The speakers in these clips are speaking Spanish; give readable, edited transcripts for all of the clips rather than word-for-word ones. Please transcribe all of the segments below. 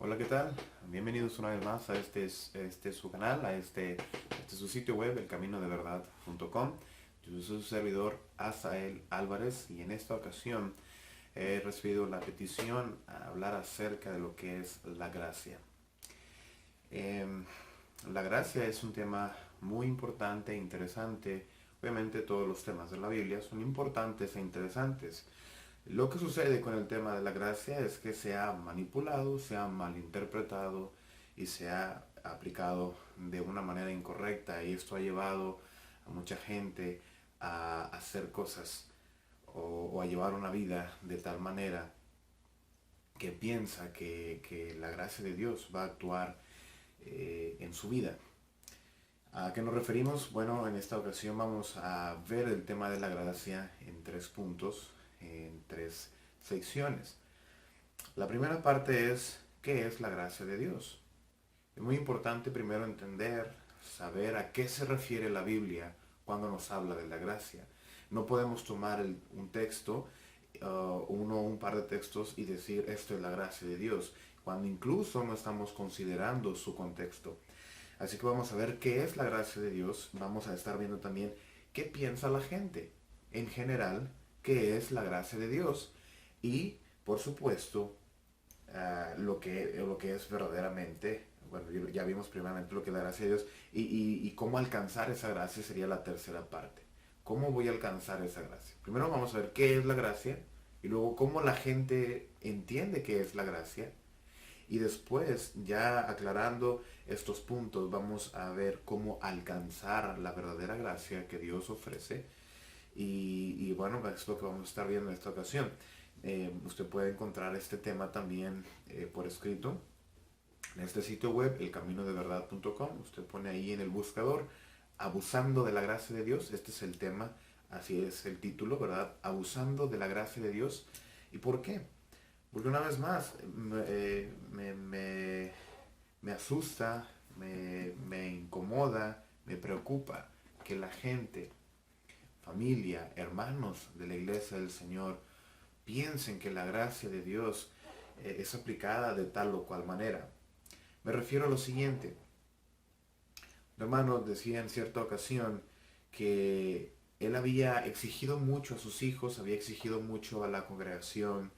Hola, ¿qué tal? Bienvenidos una vez más a su canal, a su sitio web, elcaminodeverdad.com. Yo soy su servidor, Asael Álvarez, y en esta ocasión he recibido la petición a hablar acerca de lo que es la gracia. Em, la gracia es un tema muy importante e interesante. Obviamente todos los temas de la Biblia son importantes e interesantes. Lo que sucede con el tema de la gracia es que se ha manipulado, se ha malinterpretado y se ha aplicado de una manera incorrecta, y esto ha llevado a mucha gente a hacer cosas o a llevar una vida de tal manera que piensa que la gracia de Dios va a actuar en su vida. ¿A qué nos referimos? Bueno, en esta ocasión vamos a ver el tema de la gracia en tres puntos, en tres secciones. La primera parte es, ¿qué es la gracia de Dios? Es muy importante primero entender, saber a qué se refiere la Biblia cuando nos habla de la gracia. No podemos tomar un texto, uno o un par de textos, y decir esto es la gracia de Dios, cuando incluso no estamos considerando su contexto. Así que vamos a ver qué es la gracia de Dios. Vamos a estar viendo también qué piensa la gente en general, qué es la gracia de Dios, y por supuesto lo que es verdaderamente, bueno, ya vimos primeramente lo que es la gracia de Dios, y cómo alcanzar esa gracia sería la tercera parte. ¿Cómo voy a alcanzar esa gracia? Primero vamos a ver qué es la gracia, y luego cómo la gente entiende qué es la gracia. Y después, ya aclarando estos puntos, vamos a ver cómo alcanzar la verdadera gracia que Dios ofrece. Y bueno, es lo que vamos a estar viendo en esta ocasión. Usted puede encontrar este tema también por escrito en este sitio web, elcaminodeverdad.com. Usted pone ahí en el buscador, abusando de la gracia de Dios. Este es el tema, así es el título, ¿verdad? Abusando de la gracia de Dios. ¿Y por qué? Porque una vez más, me asusta, me incomoda, me preocupa que la gente, familia, hermanos de la iglesia del Señor, piensen que la gracia de Dios es aplicada de tal o cual manera. Me refiero a lo siguiente. Un hermano decía en cierta ocasión que él había exigido mucho a sus hijos, había exigido mucho a la congregación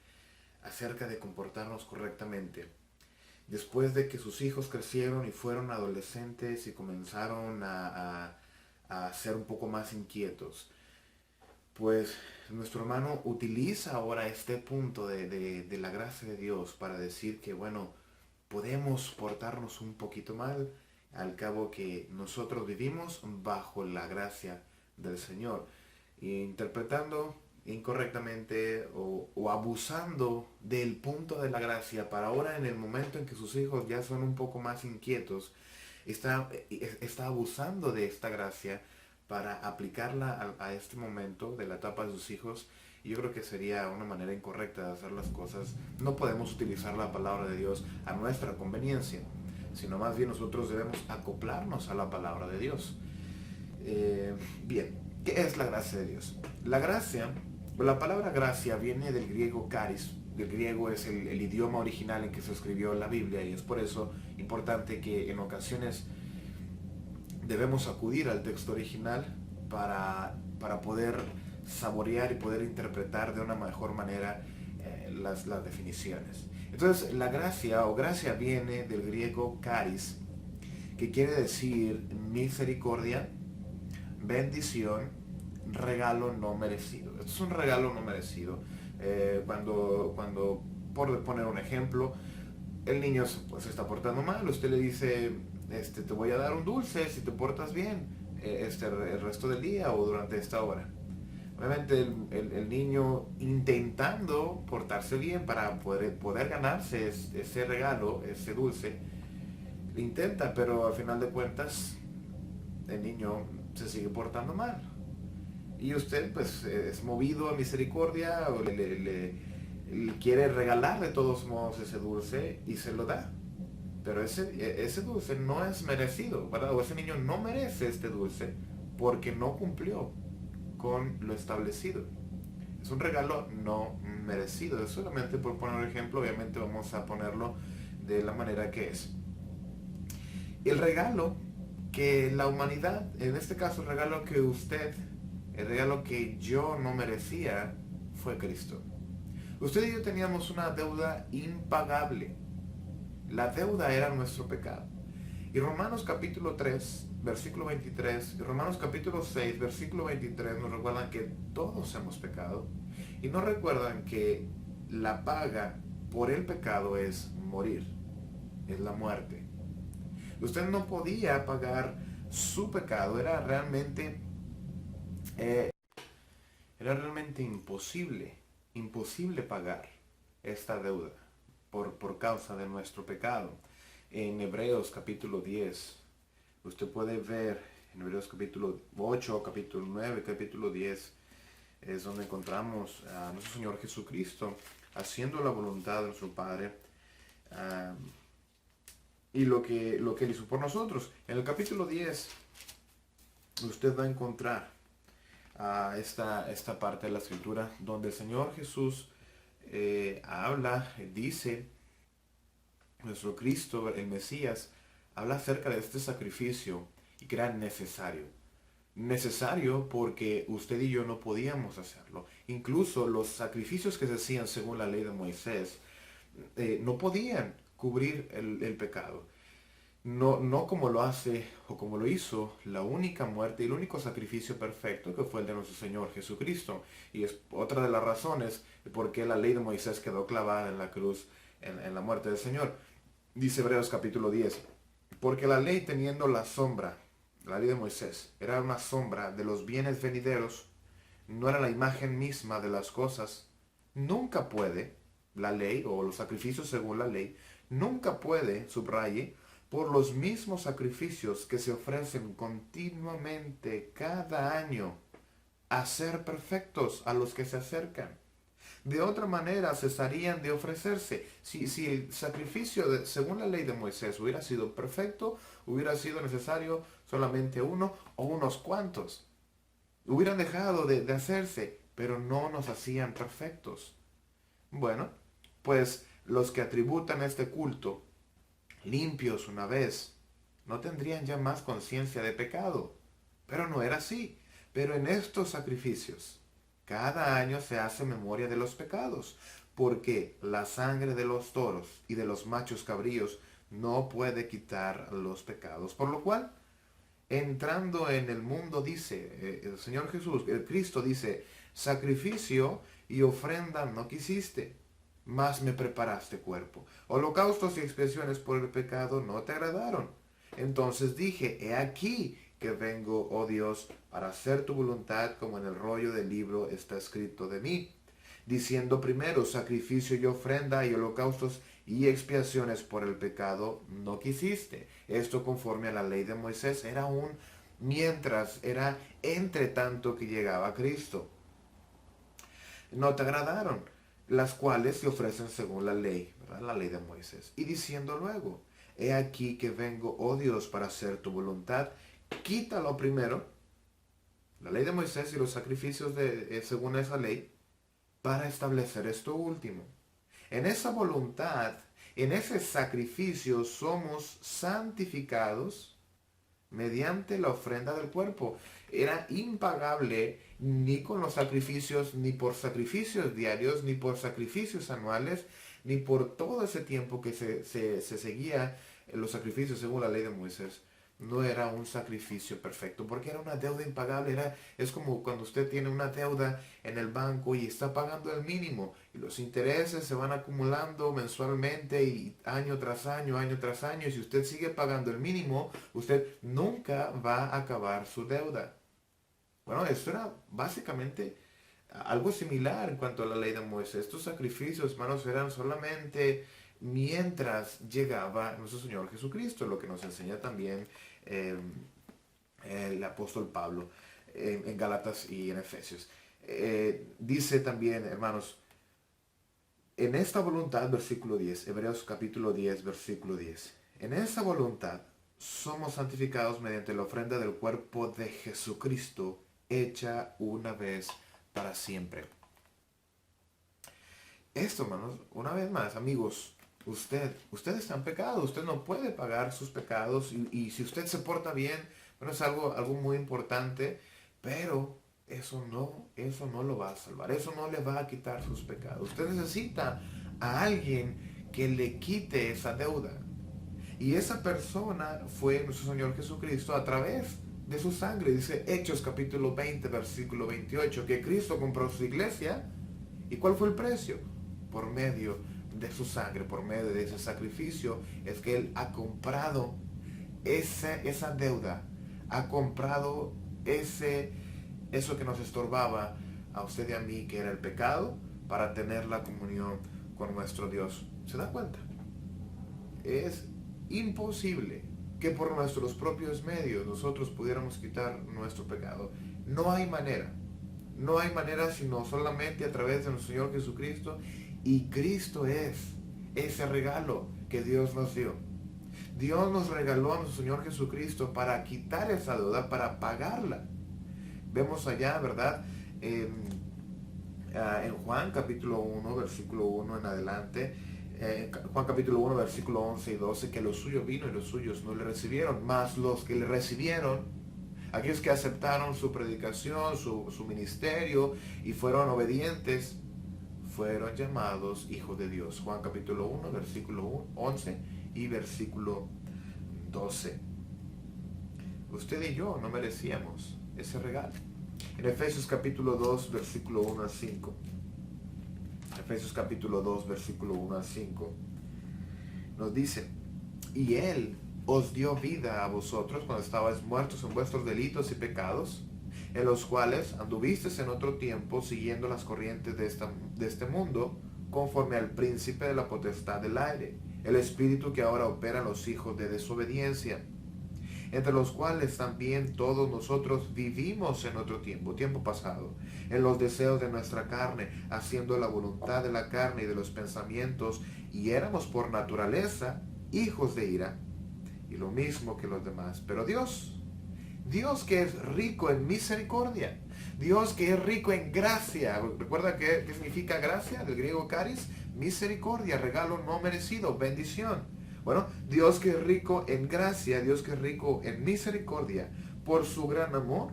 acerca de comportarnos correctamente. Después de que sus hijos crecieron y fueron adolescentes y comenzaron a ser un poco más inquietos, pues nuestro hermano utiliza ahora este punto de la gracia de Dios para decir que, bueno, podemos portarnos un poquito mal, al cabo que nosotros vivimos bajo la gracia del Señor, interpretando incorrectamente o abusando del punto de la gracia para ahora, en el momento en que sus hijos ya son un poco más inquietos, está abusando de esta gracia para aplicarla a este momento de la etapa de sus hijos. Y yo creo que sería una manera incorrecta de hacer las cosas. No podemos utilizar la palabra de Dios a nuestra conveniencia, sino más bien nosotros debemos acoplarnos a la palabra de Dios. Bien, ¿qué es la gracia de Dios? La gracia, la palabra gracia viene del griego charis. El griego es el idioma original en que se escribió la Biblia, y es por eso importante que en ocasiones debemos acudir al texto original para poder saborear y poder interpretar de una mejor manera las definiciones. Entonces, la gracia o gracia viene del griego charis, que quiere decir misericordia, bendición, regalo no merecido. Esto es un regalo no merecido. Por poner un ejemplo, el niño pues, se está portando mal, usted le dice, te voy a dar un dulce si te portas bien el resto del día o durante esta hora. Obviamente el niño, intentando portarse bien para poder ganarse ese regalo, ese dulce, lo intenta, pero al final de cuentas el niño se sigue portando mal. Y usted pues es movido a misericordia, o le quiere regalar de todos modos ese dulce, y se lo da. Pero ese dulce no es merecido, ¿verdad? O ese niño no merece este dulce porque no cumplió con lo establecido. Es un regalo no merecido. Es solamente por poner un ejemplo. Obviamente vamos a ponerlo de la manera que es. El regalo que la humanidad, en este caso el regalo que usted, el regalo que yo no merecía, fue Cristo. Usted y yo teníamos una deuda impagable. La deuda era nuestro pecado. Y Romanos capítulo 3, versículo 23, y Romanos capítulo 6, versículo 23 nos recuerdan que todos hemos pecado. Y nos recuerdan que la paga por el pecado es morir, es la muerte. Usted no podía pagar su pecado, eh, era realmente imposible pagar esta deuda por causa de nuestro pecado. En Hebreos capítulo 10, usted puede ver en Hebreos capítulo 8, capítulo 9, capítulo 10, es donde encontramos a nuestro Señor Jesucristo haciendo la voluntad de nuestro Padre, y lo que Él hizo por nosotros. En el capítulo 10 usted va a encontrar esta parte de la escritura donde el Señor Jesús dice, nuestro Cristo, el Mesías, habla acerca de este sacrificio y que era necesario. Necesario porque usted y yo no podíamos hacerlo. Incluso los sacrificios que se hacían según la ley de Moisés no podían cubrir el pecado. No como lo hace o como lo hizo la única muerte y el único sacrificio perfecto, que fue el de nuestro Señor Jesucristo. Y es otra de las razones por qué la ley de Moisés quedó clavada en la cruz en la muerte del Señor. Dice Hebreos capítulo 10, porque la ley teniendo la sombra, la ley de Moisés, era una sombra de los bienes venideros, no era la imagen misma de las cosas, nunca puede, la ley o los sacrificios según la ley, nunca puede, subraye, por los mismos sacrificios que se ofrecen continuamente cada año, hacer perfectos a los que se acercan. De otra manera cesarían de ofrecerse. Si el sacrificio según la ley de Moisés hubiera sido perfecto, hubiera sido necesario solamente uno o unos cuantos. Hubieran dejado de hacerse, pero no nos hacían perfectos. Bueno, pues los que atributan este culto limpios una vez, no tendrían ya más conciencia de pecado. Pero no era así. Pero en estos sacrificios, cada año se hace memoria de los pecados, porque la sangre de los toros y de los machos cabríos no puede quitar los pecados. Por lo cual, entrando en el mundo, dice el Señor Jesús, el Cristo dice, sacrificio y ofrenda no quisiste, mas me preparaste cuerpo. Holocaustos y expiaciones por el pecado no te agradaron. Entonces dije, he aquí que vengo, oh Dios, para hacer tu voluntad, como en el rollo del libro está escrito de mí. Diciendo primero, sacrificio y ofrenda y holocaustos y expiaciones por el pecado no quisiste. Esto conforme a la ley de Moisés era era entre tanto que llegaba Cristo. No te agradaron, las cuales se ofrecen según la ley, ¿verdad? La ley de Moisés. Y diciendo luego, he aquí que vengo, oh Dios, para hacer tu voluntad. Quítalo primero, la ley de Moisés y los sacrificios según esa ley, para establecer esto último. En esa voluntad, en ese sacrificio, somos santificados mediante la ofrenda del cuerpo. Era impagable ni con los sacrificios, ni por sacrificios diarios, ni por sacrificios anuales, ni por todo ese tiempo que se seguía en los sacrificios según la ley de Moisés. No era un sacrificio perfecto, porque era una deuda impagable. Es como cuando usted tiene una deuda en el banco y está pagando el mínimo, y los intereses se van acumulando mensualmente y año tras año, y si usted sigue pagando el mínimo, usted nunca va a acabar su deuda. Bueno, esto era básicamente algo similar en cuanto a la ley de Moisés. Estos sacrificios, hermanos, eran solamente mientras llegaba nuestro Señor Jesucristo, lo que nos enseña también eh, el apóstol Pablo en Gálatas y en Efesios. Dice también, hermanos, en esta voluntad, versículo 10, Hebreos capítulo 10, versículo 10, en esa voluntad somos santificados mediante la ofrenda del cuerpo de Jesucristo, hecha una vez para siempre. Esto, hermanos, una vez más, amigos, Usted está en pecado, usted no puede pagar sus pecados y si usted se porta bien, bueno, es algo muy importante, pero eso no lo va a salvar, eso no le va a quitar sus pecados. Usted necesita a alguien que le quite esa deuda. Y esa persona fue nuestro Señor Jesucristo a través de su sangre. Dice Hechos capítulo 20, versículo 28, que Cristo compró su iglesia. ¿Y cuál fue el precio? Por medio de su sangre, por medio de ese sacrificio, es que Él ha comprado esa deuda, ha comprado eso que nos estorbaba a usted y a mí, que era el pecado, para tener la comunión con nuestro Dios. ¿Se da cuenta? Es imposible que por nuestros propios medios nosotros pudiéramos quitar nuestro pecado. No hay manera. No hay manera sino solamente a través de nuestro Señor Jesucristo. Y Cristo es ese regalo que Dios nos dio. Dios nos regaló a nuestro Señor Jesucristo para quitar esa deuda, para pagarla. Vemos allá, ¿verdad? En Juan capítulo 1, versículo 1 en adelante, Juan capítulo 1, versículo 11 y 12, que lo suyo vino y los suyos no le recibieron, mas los que le recibieron, aquellos que aceptaron su predicación, su ministerio y fueron obedientes, fueron llamados hijos de Dios. Juan capítulo 1, versículo 11 y versículo 12. Usted y yo no merecíamos ese regalo. En Efesios capítulo 2, versículo 1 al 5. Efesios capítulo 2, versículo 1 al 5. Nos dice, y Él os dio vida a vosotros cuando estabais muertos en vuestros delitos y pecados, en los cuales anduvisteis en otro tiempo siguiendo las corrientes de este mundo, conforme al príncipe de la potestad del aire, el espíritu que ahora opera en los hijos de desobediencia, entre los cuales también todos nosotros vivimos en otro tiempo, tiempo pasado, en los deseos de nuestra carne, haciendo la voluntad de la carne y de los pensamientos, y éramos por naturaleza hijos de ira, y lo mismo que los demás. Pero Dios que es rico en misericordia, Dios que es rico en gracia. ¿Recuerda qué significa gracia? Del griego caris, misericordia, regalo no merecido, bendición. Bueno, Dios que es rico en gracia, Dios que es rico en misericordia, por su gran amor,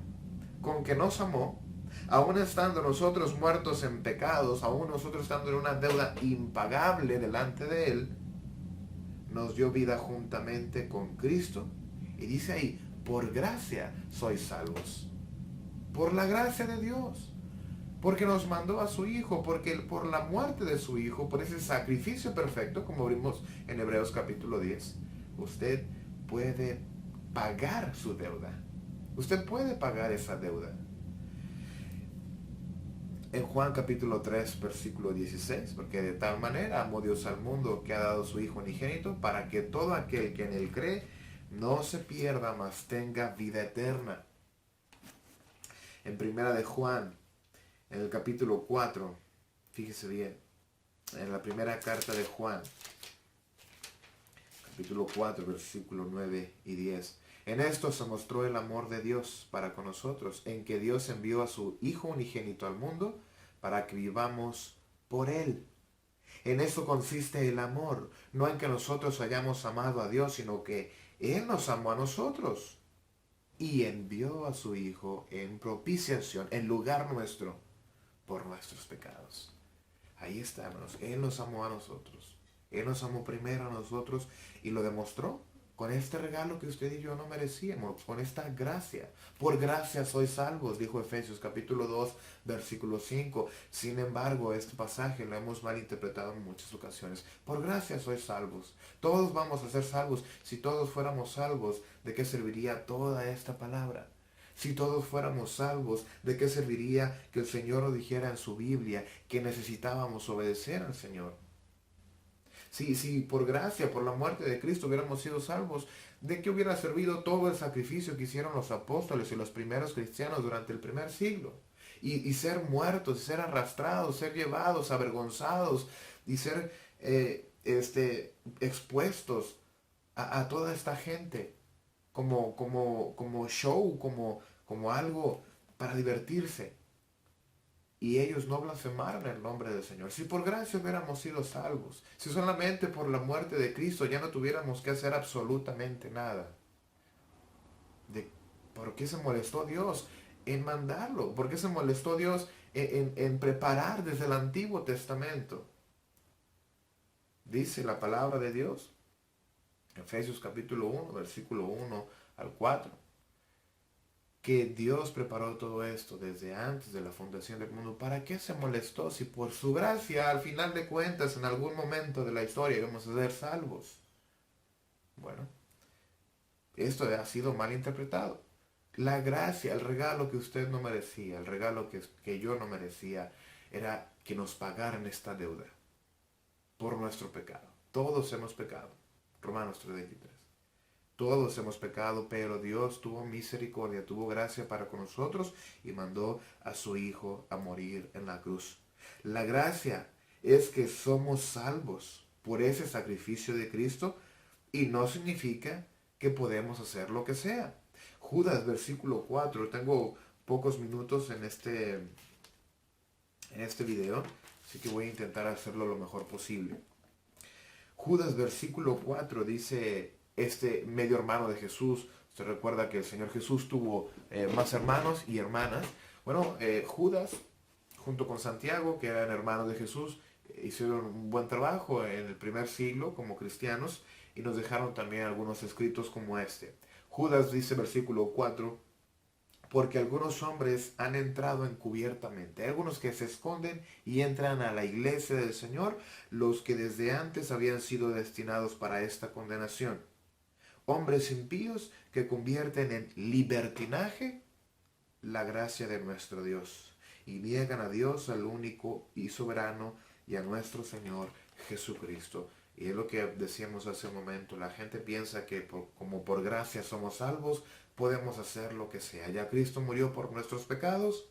con que nos amó, aún estando nosotros muertos en pecados, aún nosotros estando en una deuda impagable delante de Él, nos dio vida juntamente con Cristo. Y dice ahí, por gracia sois salvos. Por la gracia de Dios. Porque nos mandó a su Hijo, porque por la muerte de su Hijo, por ese sacrificio perfecto, como vimos en Hebreos capítulo 10, usted puede pagar su deuda. Usted puede pagar esa deuda. En Juan capítulo 3, versículo 16, porque de tal manera amó Dios al mundo que ha dado su Hijo unigénito, para que todo aquel que en Él cree no se pierda, mas tenga vida eterna. En primera de Juan, en el capítulo 4, fíjese bien, en la primera carta de Juan, capítulo 4, versículo 9 y 10. En esto se mostró el amor de Dios para con nosotros, en que Dios envió a su Hijo unigénito al mundo para que vivamos por Él. En eso consiste el amor, no en que nosotros hayamos amado a Dios, sino que Él nos amó a nosotros y envió a su Hijo en propiciación, en lugar nuestro, por nuestros pecados. Ahí está, hermanos. Él nos amó a nosotros. Él nos amó primero a nosotros y lo demostró con este regalo que usted y yo no merecíamos, con esta gracia. Por gracia sois salvos, dijo Efesios capítulo 2, versículo 5. Sin embargo, este pasaje lo hemos malinterpretado en muchas ocasiones. Por gracia sois salvos. Todos vamos a ser salvos. Si todos fuéramos salvos, ¿de qué serviría toda esta palabra? Si todos fuéramos salvos, ¿de qué serviría que el Señor nos dijera en su Biblia que necesitábamos obedecer al Señor? Si por gracia, por la muerte de Cristo hubiéramos sido salvos, ¿de qué hubiera servido todo el sacrificio que hicieron los apóstoles y los primeros cristianos durante el primer siglo? Y ser muertos, y ser arrastrados, ser llevados, avergonzados, y ser expuestos a toda esta gente como show, como algo para divertirse. y ellos no blasfemaron el nombre del Señor. Si por gracia hubiéramos sido salvos, si solamente por la muerte de Cristo ya no tuviéramos que hacer absolutamente nada, ¿por qué se molestó Dios en mandarlo? ¿Por qué se molestó Dios en preparar desde el Antiguo Testamento? Dice la palabra de Dios, Efesios capítulo 1, versículo 1 al 4, que Dios preparó todo esto desde antes de la fundación del mundo. ¿Para qué se molestó si por su gracia, al final de cuentas, en algún momento de la historia íbamos a ser salvos? Bueno, esto ha sido mal interpretado. La gracia, el regalo que usted no merecía, el regalo que yo no merecía, era que nos pagaran esta deuda por nuestro pecado. Todos hemos pecado. Romanos 3:23. Todos hemos pecado, pero Dios tuvo misericordia, tuvo gracia para con nosotros y mandó a su Hijo a morir en la cruz. La gracia es que somos salvos por ese sacrificio de Cristo y no significa que podemos hacer lo que sea. Judas, versículo 4. Tengo pocos minutos en este video, así que voy a intentar hacerlo lo mejor posible. Judas, versículo 4 dice, este medio hermano de Jesús, usted recuerda que el Señor Jesús tuvo más hermanos y hermanas. Bueno, Judas, junto con Santiago, que eran hermanos de Jesús, hicieron un buen trabajo en el primer siglo como cristianos y nos dejaron también algunos escritos como este. Judas dice, versículo 4, porque algunos hombres han entrado encubiertamente. Hay algunos que se esconden y entran a la iglesia del Señor, los que desde antes habían sido destinados para esta condenación. Hombres impíos que convierten en libertinaje la gracia de nuestro Dios y niegan a Dios, al único y soberano, y a nuestro Señor Jesucristo. Y es lo que decíamos hace un momento, la gente piensa que como por gracia somos salvos, podemos hacer lo que sea. Ya Cristo murió por nuestros pecados.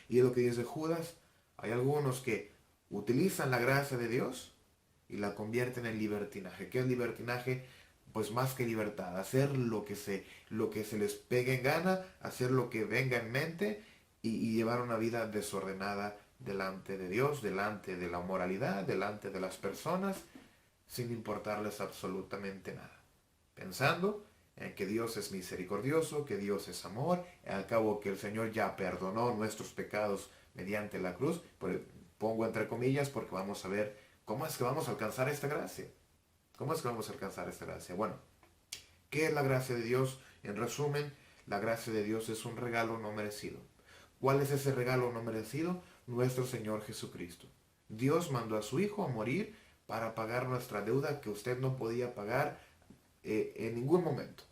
Y es lo que dice Judas, hay algunos que utilizan la gracia de Dios y la convierten en libertinaje. ¿Qué es libertinaje? Pues más que libertad, hacer lo que se les pegue en gana, hacer lo que venga en mente y llevar una vida desordenada delante de Dios, delante de la moralidad, delante de las personas, sin importarles absolutamente nada. Pensando en que Dios es misericordioso, que Dios es amor, al cabo que el Señor ya perdonó nuestros pecados mediante la cruz. Pongo entre comillas porque vamos a ver cómo es que vamos a alcanzar esta gracia. ¿Cómo es que vamos a alcanzar esta gracia? Bueno, ¿qué es la gracia de Dios? En resumen, la gracia de Dios es un regalo no merecido. ¿Cuál es ese regalo no merecido? Nuestro Señor Jesucristo. Dios mandó a su Hijo a morir para pagar nuestra deuda que usted no podía pagar en ningún momento.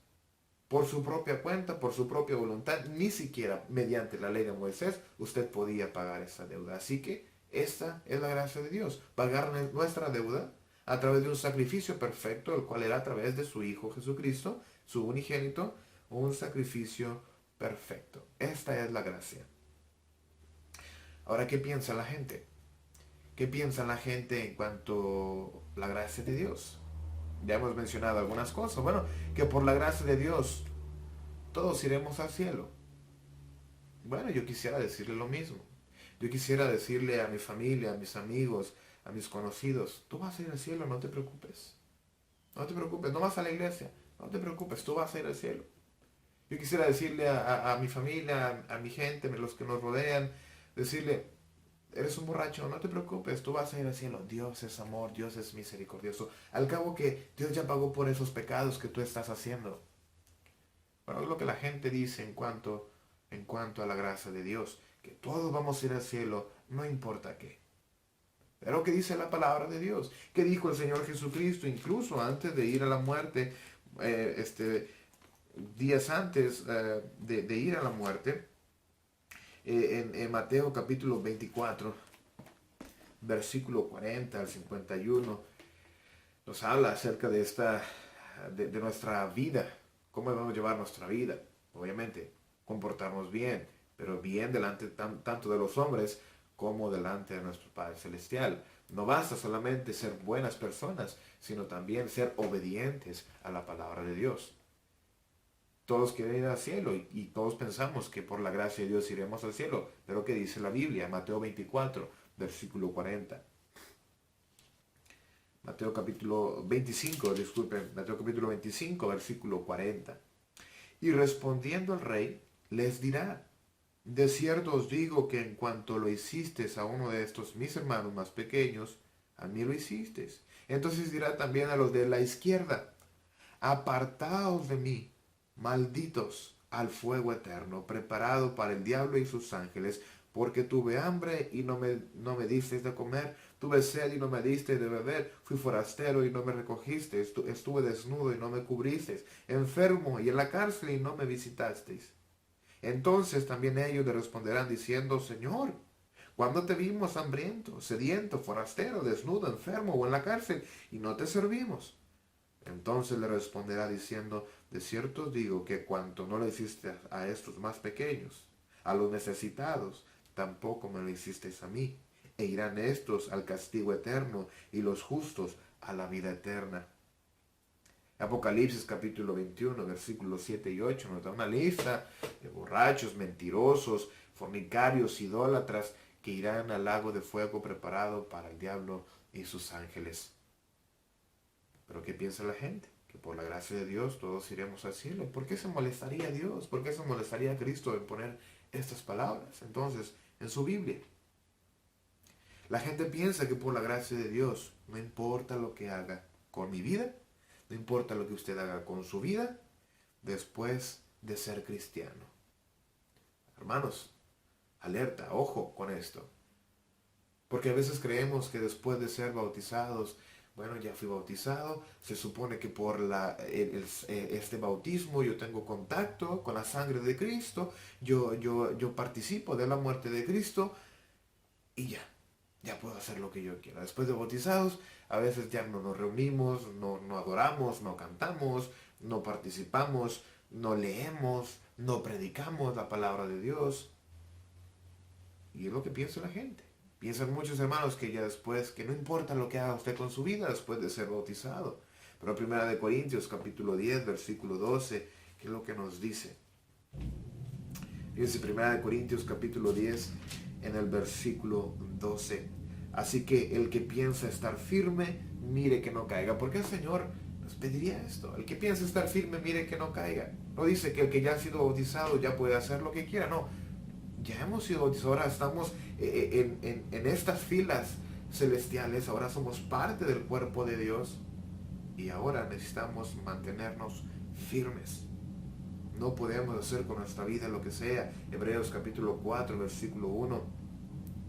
Por su propia cuenta, por su propia voluntad, ni siquiera mediante la ley de Moisés, usted podía pagar esa deuda. Así que esta es la gracia de Dios, pagar nuestra deuda a través de un sacrificio perfecto, el cual era a través de su Hijo Jesucristo, su unigénito, un sacrificio perfecto. Esta es la gracia. Ahora, ¿qué piensa la gente? ¿Qué piensa la gente en cuanto a la gracia de Dios? Ya hemos mencionado algunas cosas. Bueno, que por la gracia de Dios todos iremos al cielo. Bueno, yo quisiera decirle lo mismo. Yo quisiera decirle a mi familia, a mis amigos, a mis conocidos, tú vas a ir al cielo, no te preocupes. No te preocupes, no vas a la iglesia, no te preocupes, tú vas a ir al cielo. Yo quisiera decirle a mi familia, a mi gente, a los que nos rodean, decirle, eres un borracho, no te preocupes, tú vas a ir al cielo. Dios es amor, Dios es misericordioso. Al cabo que Dios ya pagó por esos pecados que tú estás haciendo. Bueno, es lo que la gente dice en cuanto a la gracia de Dios, que todos vamos a ir al cielo, no importa qué. Pero ¿qué dice la palabra de Dios? ¿Qué dijo el Señor Jesucristo incluso antes de ir a la muerte? Días antes de ir a la muerte, en Mateo capítulo 24, versículo 40 al 51, nos habla acerca de de nuestra vida, cómo debemos llevar nuestra vida. Obviamente, comportarnos bien, pero bien delante tanto de los hombres como delante de nuestro Padre Celestial. No basta solamente ser buenas personas, sino también ser obedientes a la palabra de Dios. Todos quieren ir al cielo y todos pensamos que por la gracia de Dios iremos al cielo. Pero ¿qué dice la Biblia? Mateo 24, versículo 40. Mateo capítulo 25, disculpen, Mateo capítulo 25, versículo 40. Y respondiendo el rey, les dirá: de cierto os digo que en cuanto lo hicisteis a uno de estos mis hermanos más pequeños, a mí lo hicisteis. Entonces dirá también a los de la izquierda: apartaos de mí, malditos, al fuego eterno, preparado para el diablo y sus ángeles, porque tuve hambre y no me disteis de comer, tuve sed y no me disteis de beber, fui forastero y no me recogisteis, estuve desnudo y no me cubristeis, enfermo y en la cárcel y no me visitasteis. Entonces también ellos le responderán diciendo: Señor, ¿cuándo te vimos hambriento, sediento, forastero, desnudo, enfermo o en la cárcel y no te servimos? Entonces le responderá diciendo: de cierto os digo que cuanto no le hiciste a estos más pequeños, a los necesitados, tampoco me lo hicisteis a mí. E irán estos al castigo eterno y los justos a la vida eterna. Apocalipsis capítulo 21, versículos 7 y 8 nos da una lista de borrachos, mentirosos, fornicarios, idólatras, que irán al lago de fuego preparado para el diablo y sus ángeles. Pero ¿qué piensa la gente? Que por la gracia de Dios todos iremos al cielo. ¿Por qué se molestaría Dios? ¿Por qué se molestaría Cristo en poner estas palabras entonces en su Biblia? La gente piensa que por la gracia de Dios, no importa lo que haga con mi vida, no importa lo que usted haga con su vida, después de ser cristiano. Hermanos, alerta, ojo con esto. Porque a veces creemos que después de ser bautizados, bueno, ya fui bautizado, se supone que por este bautismo yo tengo contacto con la sangre de Cristo, yo participo de la muerte de Cristo y ya puedo hacer lo que yo quiera. Después de bautizados, a veces ya no nos reunimos, no adoramos, no cantamos, no participamos, no leemos, no predicamos la palabra de Dios. Y es lo que piensa la gente. Piensan muchos hermanos que ya después, que no importa lo que haga usted con su vida después de ser bautizado. Pero 1 Corintios capítulo 10, versículo 12, ¿qué es lo que nos dice? Dice 1 Corintios capítulo 10, en el versículo 12. Así que el que piensa estar firme, mire que no caiga. ¿Por qué el Señor nos pediría esto? El que piensa estar firme, mire que no caiga. No dice que el que ya ha sido bautizado ya puede hacer lo que quiera, no. Ya hemos sido bautizados, ahora estamos en estas filas celestiales, ahora somos parte del cuerpo de Dios y ahora necesitamos mantenernos firmes. No podemos hacer con nuestra vida lo que sea. Hebreos capítulo 4, versículo 1.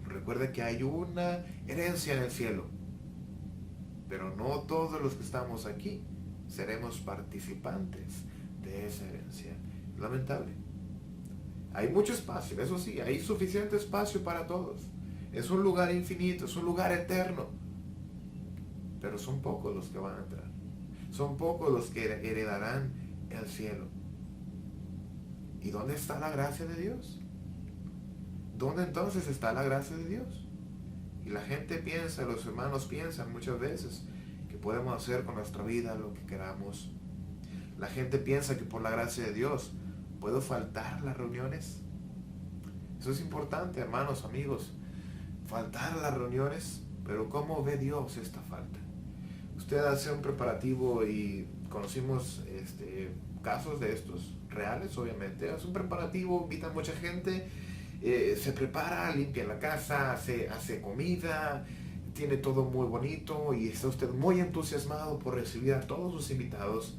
Recuerda que hay una herencia en el cielo, pero no todos los que estamos aquí seremos participantes de esa herencia. Lamentable. Hay mucho espacio, eso sí, hay suficiente espacio para todos. Es un lugar infinito, es un lugar eterno. Pero son pocos los que van a entrar. Son pocos los que heredarán el cielo. ¿Y dónde está la gracia de Dios? ¿Dónde entonces está la gracia de Dios? Y la gente piensa, los hermanos piensan muchas veces que podemos hacer con nuestra vida lo que queramos. La gente piensa que por la gracia de Dios ¿puedo faltar las reuniones? Eso es importante, hermanos, amigos. Faltar a las reuniones, pero ¿cómo ve Dios esta falta? Usted hace un preparativo y conocimos casos de estos, reales obviamente. Hace un preparativo, invita a mucha gente, se prepara, limpia la casa, hace comida, tiene todo muy bonito y está usted muy entusiasmado por recibir a todos sus invitados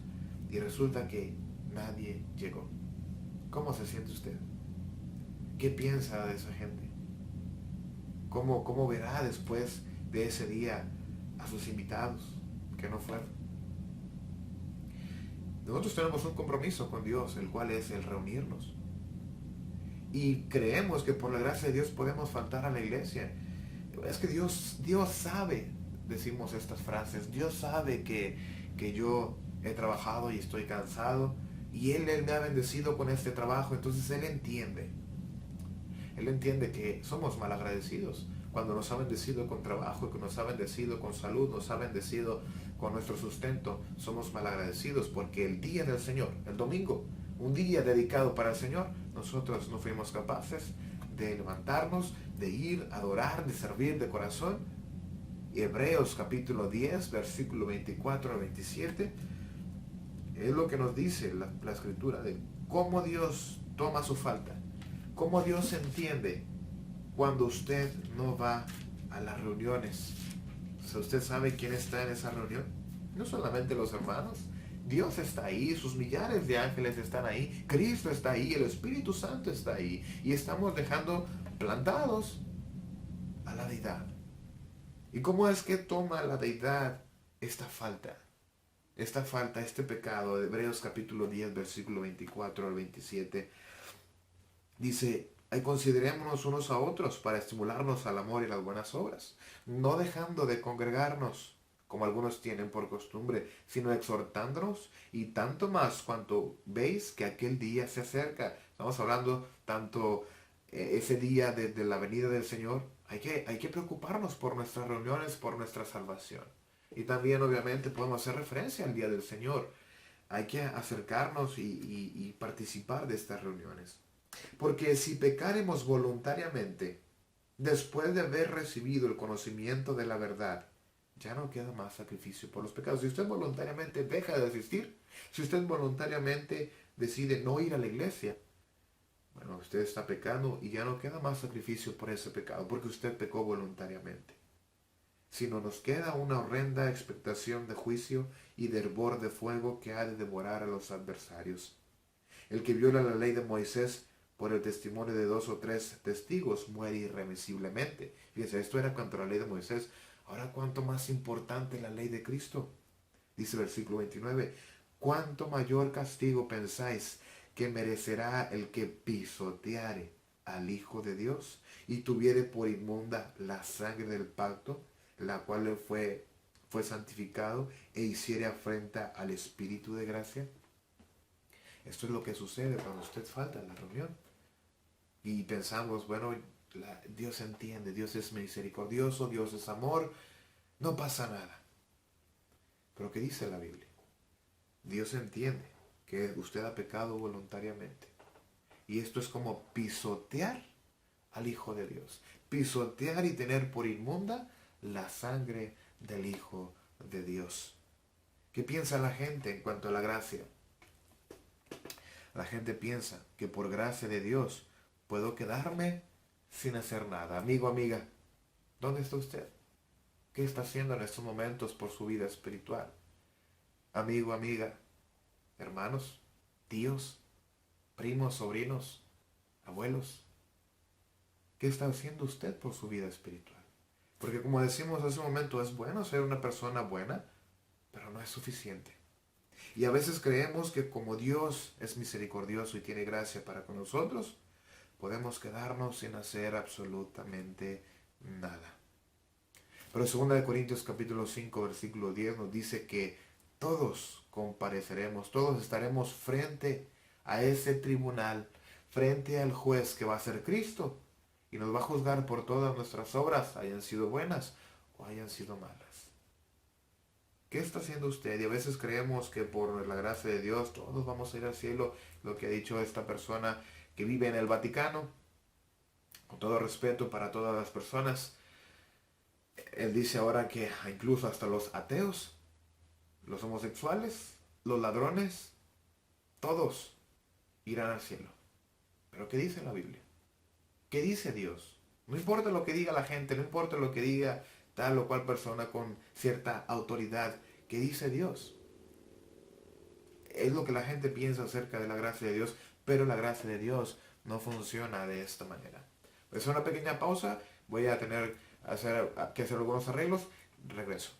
y resulta que nadie llegó. ¿Cómo se siente usted? ¿Qué piensa de esa gente? ¿Cómo verá después de ese día a sus invitados que no fueron? Nosotros tenemos un compromiso con Dios, el cual es el reunirnos. Y creemos que por la gracia de Dios podemos faltar a la iglesia. Es que Dios sabe, decimos estas frases, Dios sabe que yo he trabajado y estoy cansado. Y Él me ha bendecido con este trabajo, entonces Él entiende. Él entiende que somos malagradecidos cuando nos ha bendecido con trabajo, que nos ha bendecido con salud, nos ha bendecido con nuestro sustento. Somos malagradecidos porque el día del Señor, el domingo, un día dedicado para el Señor, nosotros no fuimos capaces de levantarnos, de ir, adorar, de servir de corazón. Hebreos capítulo 10, versículo 24 al 27, es lo que nos dice la escritura de cómo Dios toma su falta, cómo Dios entiende cuando usted no va a las reuniones. Si usted sabe quién está en esa reunión, no solamente los hermanos, Dios está ahí, sus millares de ángeles están ahí, Cristo está ahí, el Espíritu Santo está ahí, y estamos dejando plantados a la deidad. ¿Y cómo es que toma la deidad esta falta? Este pecado, de Hebreos capítulo 10, versículo 24 al 27, dice: considerémonos unos a otros para estimularnos al amor y las buenas obras, no dejando de congregarnos, como algunos tienen por costumbre, sino exhortándonos, y tanto más cuanto veis que aquel día se acerca. Estamos hablando tanto ese día de la venida del Señor. Hay que preocuparnos por nuestras reuniones, por nuestra salvación. Y también obviamente podemos hacer referencia al día del Señor. Hay que acercarnos y participar de estas reuniones. Porque si pecaremos voluntariamente, después de haber recibido el conocimiento de la verdad, ya no queda más sacrificio por los pecados. Si usted voluntariamente deja de asistir, si usted voluntariamente decide no ir a la iglesia, bueno, usted está pecando y ya no queda más sacrificio por ese pecado, porque usted pecó voluntariamente. Sino nos queda una horrenda expectación de juicio y de hervor de fuego que ha de devorar a los adversarios. El que viola la ley de Moisés por el testimonio de 2 o 3 testigos muere irremisiblemente. Fíjense, esto era contra la ley de Moisés. Ahora, ¿cuánto más importante la ley de Cristo? Dice el versículo 29, ¿cuánto mayor castigo pensáis que merecerá el que pisoteare al Hijo de Dios y tuviere por inmunda la sangre del pacto, la cual fue santificado, e hiciere afrenta al Espíritu de gracia? Esto es lo que sucede cuando usted falta en la reunión. Y pensamos, bueno, Dios entiende, Dios es misericordioso, Dios es amor, no pasa nada. Pero ¿qué dice la Biblia? Dios entiende que usted ha pecado voluntariamente. Y esto es como pisotear al Hijo de Dios. Pisotear y tener por inmunda la sangre del Hijo de Dios. ¿Qué piensa la gente en cuanto a la gracia? La gente piensa que por gracia de Dios puedo quedarme sin hacer nada. Amigo, amiga, ¿dónde está usted? ¿Qué está haciendo en estos momentos por su vida espiritual? Amigo, amiga, hermanos, tíos, primos, sobrinos, abuelos, ¿qué está haciendo usted por su vida espiritual? Porque como decimos hace un momento, es bueno ser una persona buena, pero no es suficiente. Y a veces creemos que como Dios es misericordioso y tiene gracia para con nosotros, podemos quedarnos sin hacer absolutamente nada. Pero 2 Corintios capítulo 5, versículo 10 nos dice que todos compareceremos, todos estaremos frente a ese tribunal, frente al juez que va a ser Cristo, y nos va a juzgar por todas nuestras obras, hayan sido buenas o hayan sido malas. ¿Qué está haciendo usted? Y a veces creemos que por la gracia de Dios todos vamos a ir al cielo, lo que ha dicho esta persona que vive en el Vaticano, con todo respeto para todas las personas. Él dice ahora que incluso hasta los ateos, los homosexuales, los ladrones, todos irán al cielo. ¿Pero qué dice la Biblia? ¿Qué dice Dios? No importa lo que diga la gente, no importa lo que diga tal o cual persona con cierta autoridad. ¿Qué dice Dios? Es lo que la gente piensa acerca de la gracia de Dios, pero la gracia de Dios no funciona de esta manera. Es una pequeña pausa, voy a tener que hacer algunos arreglos, regreso.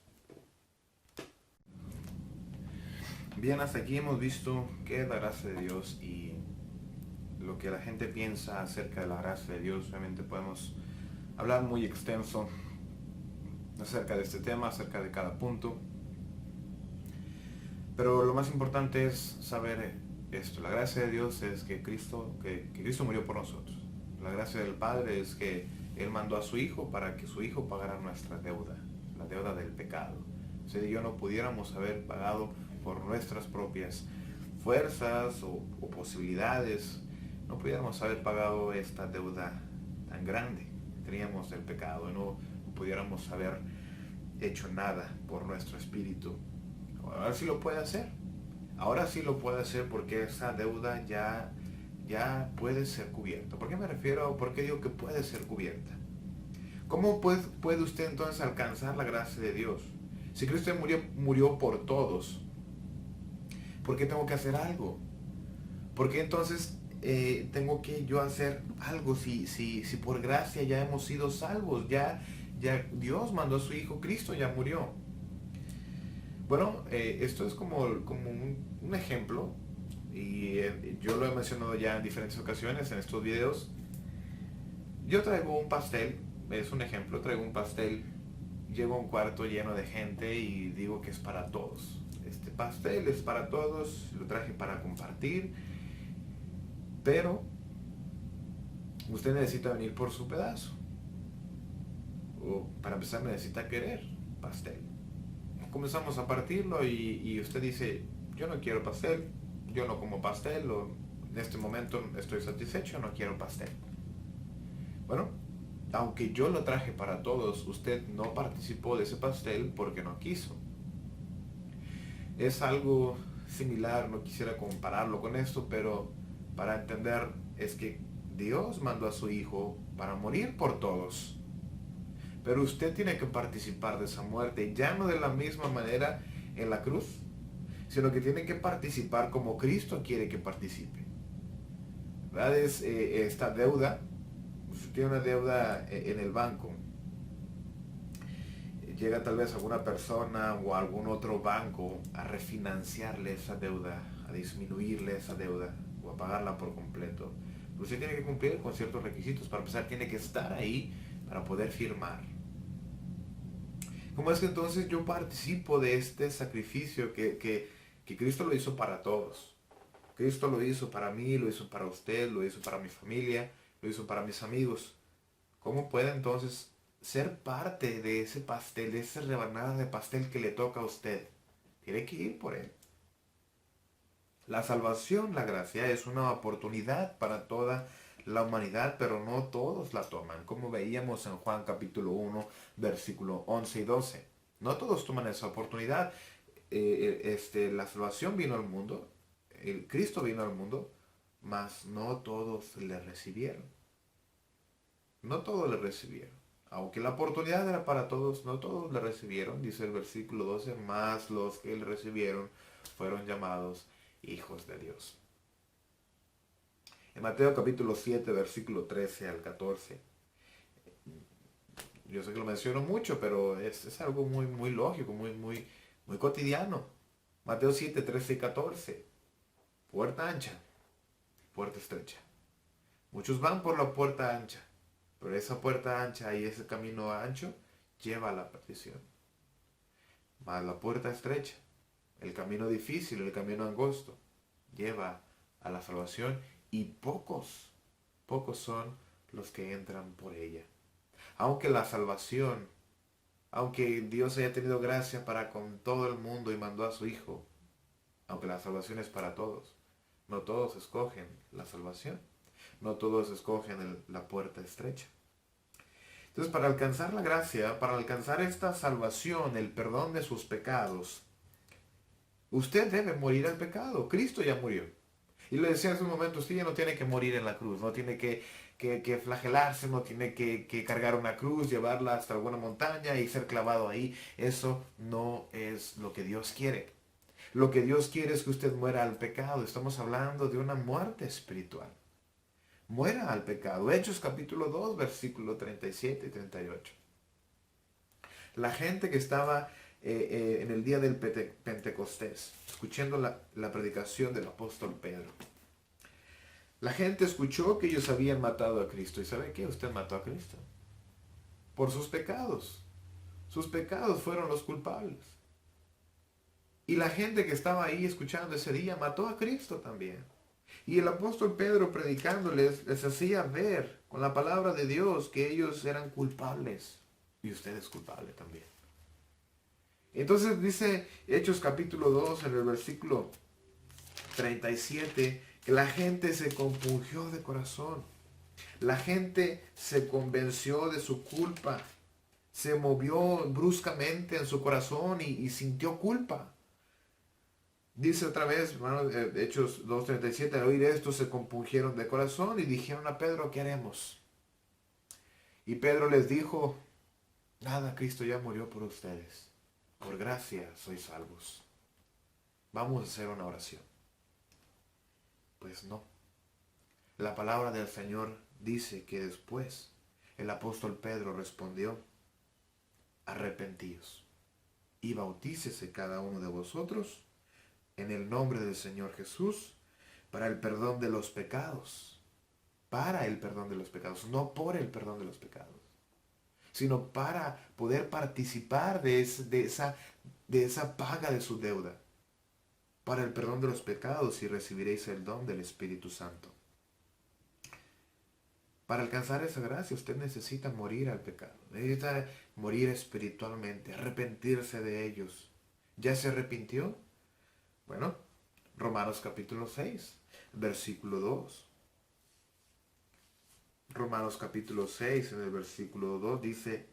Bien, hasta aquí hemos visto qué es la gracia de Dios y lo que la gente piensa acerca de la gracia de Dios. Obviamente podemos hablar muy extenso acerca de este tema, acerca de cada punto. Pero lo más importante es saber esto. La gracia de Dios es que Cristo murió por nosotros. La gracia del Padre es que Él mandó a su Hijo para que su Hijo pagara nuestra deuda, la deuda del pecado. Si yo no pudiéramos haber pagado por nuestras propias fuerzas o posibilidades, no pudiéramos haber pagado esta deuda tan grande que teníamos del pecado, no pudiéramos haber hecho nada por nuestro espíritu. Ahora sí lo puede hacer. Ahora sí lo puede hacer porque esa deuda ya puede ser cubierta. ¿Por qué me refiero? ¿Por qué digo que puede ser cubierta? ¿Cómo puede usted entonces alcanzar la gracia de Dios? Si Cristo murió por todos, ¿por qué tengo que hacer algo? ¿Por qué entonces tengo que yo hacer algo si por gracia ya hemos sido salvos? Ya Dios mandó a su Hijo, Cristo ya murió. Bueno, esto es como un ejemplo, y yo lo he mencionado ya en diferentes ocasiones en estos videos. Yo traigo un pastel, es un ejemplo, traigo un pastel, llego a un cuarto lleno de gente y digo que es para todos. Este pastel es para todos, lo traje para compartir, pero usted necesita venir por su pedazo. O para empezar necesita querer pastel. Comenzamos a partirlo y usted dice, yo no quiero pastel, yo no como pastel, o en este momento estoy satisfecho, no quiero pastel. Bueno, aunque yo lo traje para todos, usted no participó de ese pastel porque no quiso. Es algo similar, no quisiera compararlo con esto, pero para entender es que Dios mandó a su Hijo para morir por todos. Pero usted tiene que participar de esa muerte, ya no de la misma manera en la cruz, sino que tiene que participar como Cristo quiere que participe. ¿Verdad? Es esta deuda, usted tiene una deuda en el banco, llega tal vez alguna persona o algún otro banco a refinanciarle esa deuda, a disminuirle esa deuda o a pagarla por completo. Usted tiene que cumplir con ciertos requisitos. Para empezar, tiene que estar ahí para poder firmar. ¿Cómo es que entonces yo participo de este sacrificio que Cristo lo hizo para todos? Cristo lo hizo para mí, lo hizo para usted, lo hizo para mi familia, lo hizo para mis amigos. ¿Cómo puede entonces ser parte de ese pastel, de esa rebanada de pastel que le toca a usted? Tiene que ir por él. La salvación, la gracia, es una oportunidad para toda la humanidad, pero no todos la toman, como veíamos en Juan capítulo 1, versículo 11 y 12. No todos toman esa oportunidad. La salvación vino al mundo, el Cristo vino al mundo, mas no todos le recibieron. No todos le recibieron. Aunque la oportunidad era para todos, no todos le recibieron, dice el versículo 12, mas los que le recibieron fueron llamados hijos de Dios. En Mateo capítulo 7, versículo 13 al 14. Yo sé que lo menciono mucho, pero es algo muy lógico, muy cotidiano. Mateo 7, 13 y 14. Puerta ancha, puerta estrecha. Muchos van por la puerta ancha, pero esa puerta ancha y ese camino ancho lleva a la perdición. Mas la puerta estrecha, el camino difícil, el camino angosto, lleva a la salvación, y pocos son los que entran por ella. Aunque la salvación, aunque Dios haya tenido gracia para con todo el mundo y mandó a su Hijo, aunque la salvación es para todos, no todos escogen la salvación, no todos escogen la puerta estrecha. Entonces, para alcanzar la gracia, para alcanzar esta salvación, el perdón de sus pecados, usted debe morir al pecado. Cristo ya murió. Y lo decía hace un momento, usted ya no tiene que morir en la cruz, no tiene que flagelarse, no tiene que cargar una cruz, llevarla hasta alguna montaña y ser clavado ahí. Eso no es lo que Dios quiere. Lo que Dios quiere es que usted muera al pecado. Estamos hablando de una muerte espiritual. Muera al pecado. Hechos capítulo 2, versículo 37 y 38. La gente que estaba en el día del Pentecostés, escuchando la predicación del apóstol Pedro. La gente escuchó que ellos habían matado a Cristo. ¿Y sabe qué? Usted mató a Cristo. Por sus pecados. Sus pecados fueron los culpables. Y la gente que estaba ahí escuchando ese día mató a Cristo también. Y el apóstol Pedro predicándoles les hacía ver con la palabra de Dios que ellos eran culpables. Y usted es culpable también. Entonces dice Hechos capítulo 2 en el versículo 37, que la gente se compungió de corazón. La gente se convenció de su culpa. Se movió bruscamente en su corazón y sintió culpa. Dice otra vez, hermanos, Hechos 2:37, al oír esto se compungieron de corazón y dijeron a Pedro, ¿qué haremos? Y Pedro les dijo, nada, Cristo ya murió por ustedes. Por gracia sois salvos. Vamos a hacer una oración. Pues no. La palabra del Señor dice que después el apóstol Pedro respondió, arrepentíos y bautícese cada uno de vosotros en el nombre del Señor Jesús para el perdón de los pecados. Para el perdón de los pecados, no por el perdón de los pecados, sino para poder participar de esa paga de su deuda. Para el perdón de los pecados y recibiréis el don del Espíritu Santo. Para alcanzar esa gracia usted necesita morir al pecado, necesita morir espiritualmente, arrepentirse de ellos. ¿Ya se arrepintió? Bueno, Romanos capítulo 6, versículo 2. Romanos capítulo 6, en el versículo 2 dice,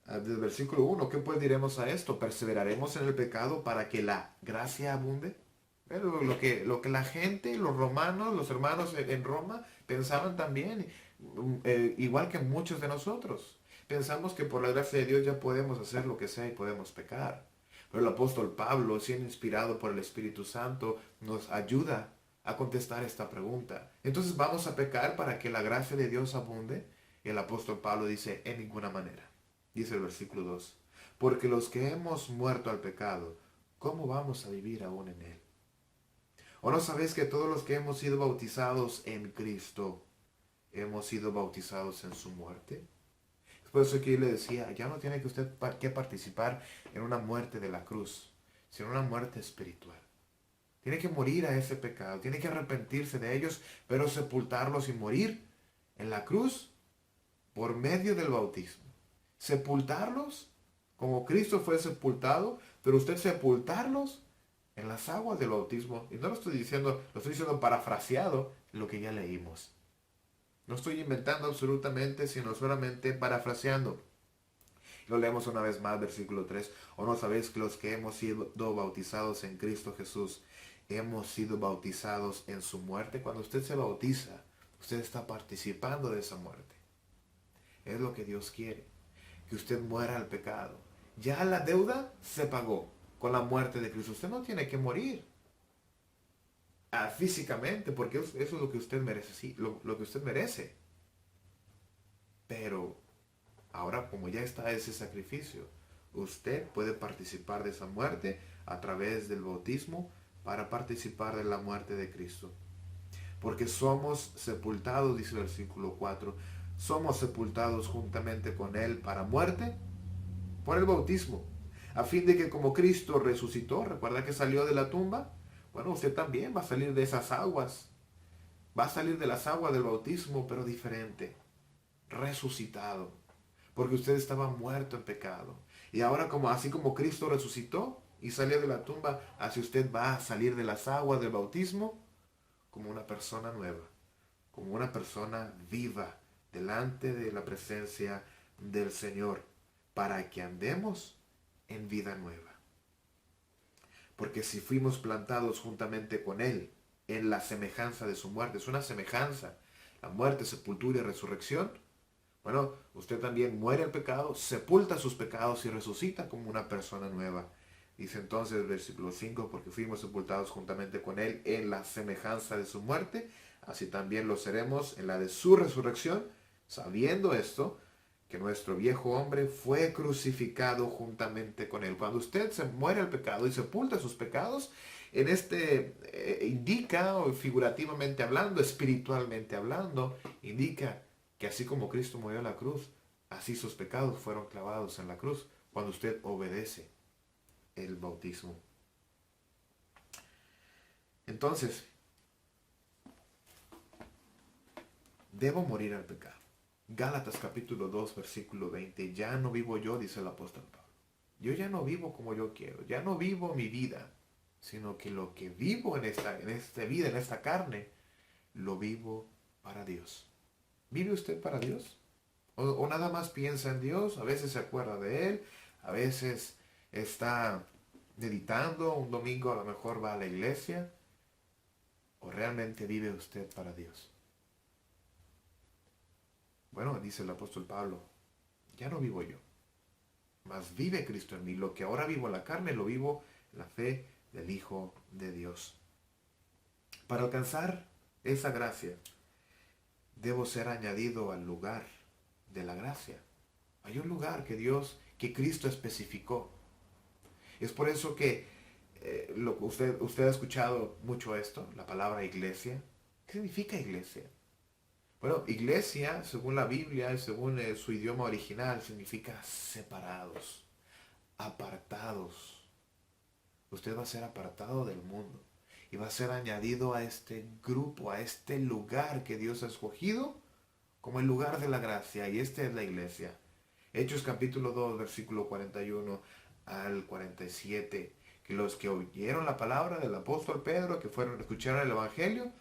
del versículo 1, ¿qué pues diremos a esto? ¿Perseveraremos en el pecado para que la gracia abunde? Pero lo que la gente, los romanos, los hermanos en Roma, pensaban también, igual que muchos de nosotros. Pensamos que por la gracia de Dios ya podemos hacer lo que sea y podemos pecar. Pero el apóstol Pablo, siendo inspirado por el Espíritu Santo, nos ayuda a contestar esta pregunta. Entonces, ¿vamos a pecar para que la gracia de Dios abunde? Y el apóstol Pablo dice, en ninguna manera. Dice el versículo 2, porque los que hemos muerto al pecado, ¿cómo vamos a vivir aún en él? ¿O no sabéis que todos los que hemos sido bautizados en Cristo, hemos sido bautizados en su muerte? Es por eso que yo le decía, ya no tiene que usted que participar en una muerte de la cruz, sino una muerte espiritual. Tiene que morir a ese pecado, tiene que arrepentirse de ellos, pero sepultarlos y morir en la cruz por medio del bautismo. Sepultarlos como Cristo fue sepultado, pero usted sepultarlos en las aguas del bautismo. Y no lo estoy diciendo, lo estoy diciendo parafraseado lo que ya leímos. No estoy inventando absolutamente, sino solamente parafraseando. Lo leemos una vez más, versículo 3. ¿O no sabéis que los que hemos sido bautizados en Cristo Jesús, hemos sido bautizados en su muerte? Cuando usted se bautiza, usted está participando de esa muerte. Es lo que Dios quiere, que usted muera al pecado. Ya la deuda se pagó con la muerte de Cristo. Usted no tiene que morir físicamente, porque eso es lo que usted merece, sí, lo que usted merece. Pero ahora, como ya está ese sacrificio, usted puede participar de esa muerte a través del bautismo para participar de la muerte de Cristo. Porque somos sepultados, dice el versículo 4, somos sepultados juntamente con Él para muerte por el bautismo, a fin de que como Cristo resucitó, recuerda que salió de la tumba, bueno, usted también va a salir de esas aguas, va a salir de las aguas del bautismo, pero diferente, resucitado, porque usted estaba muerto en pecado. Y ahora así como Cristo resucitó y salió de la tumba, así usted va a salir de las aguas del bautismo como una persona nueva, como una persona viva delante de la presencia del Señor, para que andemos en vida nueva. Porque si fuimos plantados juntamente con Él en la semejanza de su muerte, es una semejanza, la muerte, sepultura y resurrección, bueno, usted también muere al pecado, sepulta sus pecados y resucita como una persona nueva. Dice entonces el versículo 5, porque fuimos sepultados juntamente con Él en la semejanza de su muerte, así también lo seremos en la de su resurrección, sabiendo esto, que nuestro viejo hombre fue crucificado juntamente con Él. Cuando usted se muere al pecado y sepulta sus pecados, en indica, o figurativamente hablando, espiritualmente hablando, indica que así como Cristo murió en la cruz, así sus pecados fueron clavados en la cruz, cuando usted obedece el bautismo. Entonces, debo morir al pecado. Gálatas capítulo 2, versículo 20. Ya no vivo yo, dice el apóstol Pablo. Yo ya no vivo como yo quiero. Ya no vivo mi vida. sino que lo que vivo en esta vida, en esta carne, lo vivo para Dios. ¿Vive usted para Dios? O nada más piensa en Dios? A veces se acuerda de Él, a veces está meditando, un domingo a lo mejor va a la iglesia. ¿O realmente vive usted para Dios? Bueno, dice el apóstol Pablo, ya no vivo yo, mas vive Cristo en mí. Lo que ahora vivo en la carne, lo vivo en la fe del Hijo de Dios. Para alcanzar esa gracia, debo ser añadido al lugar de la gracia. Hay un lugar que Cristo especificó. Es por eso que usted ha escuchado mucho esto, la palabra iglesia. ¿Qué significa iglesia? Bueno, iglesia, según la Biblia y según su idioma original, significa separados, apartados. Usted va a ser apartado del mundo y va a ser añadido a este grupo, a este lugar que Dios ha escogido como el lugar de la gracia, y esta es la iglesia. Hechos capítulo 2, versículo 41 al 47, que los que oyeron la palabra del apóstol Pedro, que escucharon el evangelio,